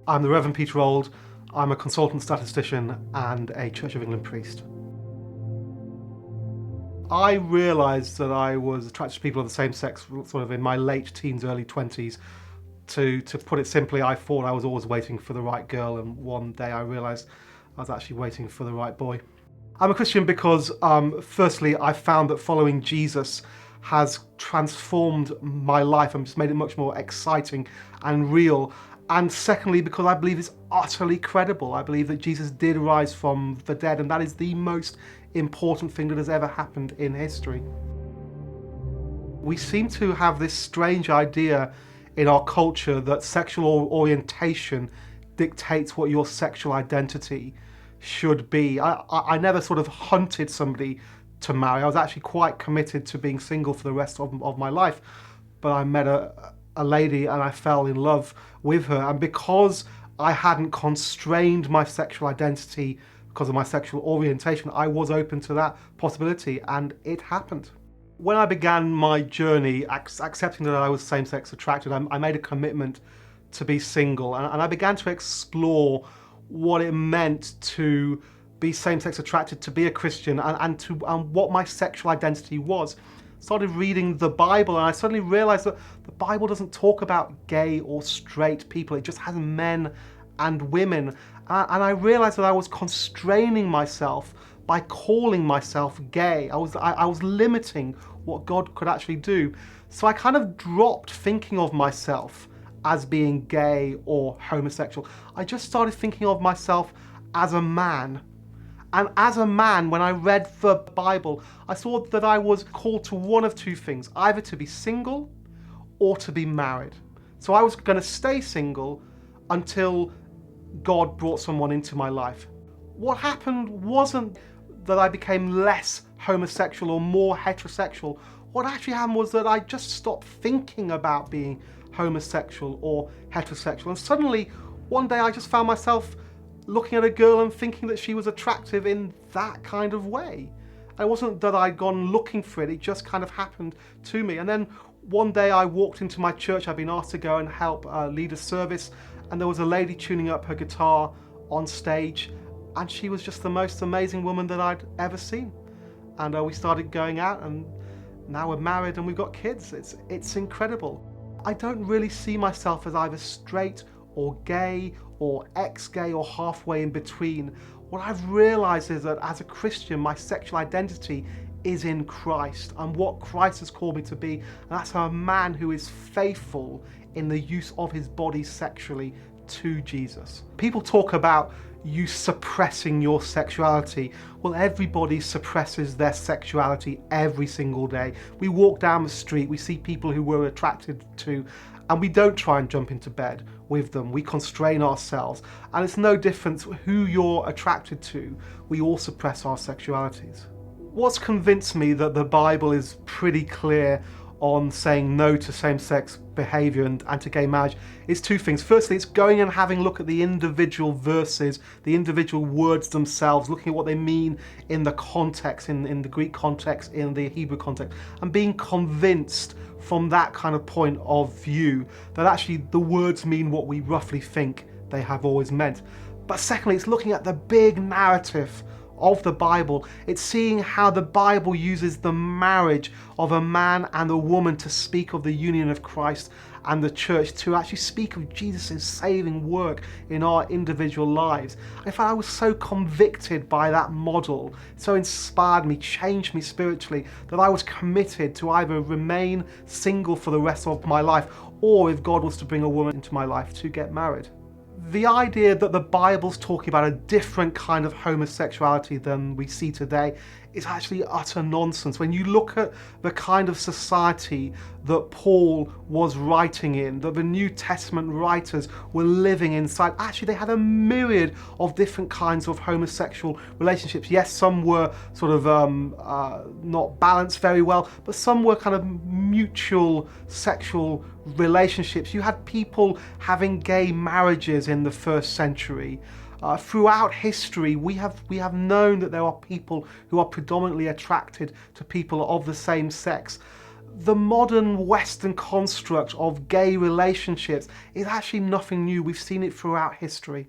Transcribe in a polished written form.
I'm the Reverend Peter Auld. I'm a consultant statistician and a Church of England priest. I realised that I was attracted to people of the same sex sort of in my late teens, early 20s. To put it simply, I thought I was always waiting for the right girl, and one day I realised I was actually waiting for the right boy. I'm a Christian because, firstly, I found that following Jesus has transformed my life and just made it much more exciting and real. And secondly, because I believe it's utterly credible. I believe that Jesus did rise from the dead, and that is the most important thing that has ever happened in history. We seem to have this strange idea in our culture that sexual orientation dictates what your sexual identity should be. I never sort of hunted somebody to marry. I was actually quite committed to being single for the rest of my life. But I met a lady and I fell in love with her. And because I hadn't constrained my sexual identity because of my sexual orientation, I was open to that possibility, and it happened. When I began my journey accepting that I was same-sex attracted, I made a commitment to be single, and I began to explore what it meant to be same-sex attracted, to be a Christian, and what my sexual identity was. Started reading the Bible, and I suddenly realized that the Bible doesn't talk about gay or straight people. It just has men and women. And I realized that I was constraining myself by calling myself gay. I was limiting what God could actually do. So I kind of dropped thinking of myself as being gay or homosexual. I just started thinking of myself as a man. And as a man, when I read the Bible, I saw that I was called to one of two things, either to be single or to be married. So I was going to stay single until God brought someone into my life. What happened wasn't that I became less homosexual or more heterosexual. What actually happened was that I just stopped thinking about being homosexual or heterosexual. And suddenly, one day I just found myself looking at a girl and thinking that she was attractive in that kind of way. It wasn't that I'd gone looking for it, it just kind of happened to me. And then one day I walked into my church. I'd been asked to go and help lead a service, and there was a lady tuning up her guitar on stage, and she was just the most amazing woman that I'd ever seen. And we started going out, and now we're married and we've got kids. It's incredible. I don't really see myself as either straight or gay or ex-gay or halfway in between. What I've realized is that as a Christian, my sexual identity is in Christ. I'm what Christ has called me to be, and that's a man who is faithful in the use of his body sexually to Jesus. People talk about you suppressing your sexuality. Well, everybody suppresses their sexuality every single day. We walk down the street, we see people who we're attracted to, and we don't try and jump into bed with them. We constrain ourselves, and it's no different who you're attracted to. We all suppress our sexualities. What's convinced me that the Bible is pretty clear on saying no to same-sex behaviour and to gay marriage is two things. Firstly, it's going and having a look at the individual verses, the individual words themselves, looking at what they mean in the context, in the Greek context, in the Hebrew context, and being convinced from that kind of point of view that actually the words mean what we roughly think they have always meant. But secondly, it's looking at the big narrative of the Bible. It's seeing how the Bible uses the marriage of a man and a woman to speak of the union of Christ and the church, to actually speak of Jesus' saving work in our individual lives. In fact, I was so convicted by that model, so inspired me, changed me spiritually, that I was committed to either remain single for the rest of my life, or if God was to bring a woman into my life, to get married. The idea that the Bible's talking about a different kind of homosexuality than we see today is actually utter nonsense. When you look at the kind of society that Paul was writing in, that the New Testament writers were living inside, actually they had a myriad of different kinds of homosexual relationships. Yes, some were sort of not balanced very well, but some were kind of mutual sexual relationships. You had people having gay marriages in the first century. Throughout history, we have known that there are people who are predominantly attracted to people of the same sex. the modern Western construct of gay relationships is actually nothing new. We've seen it throughout history.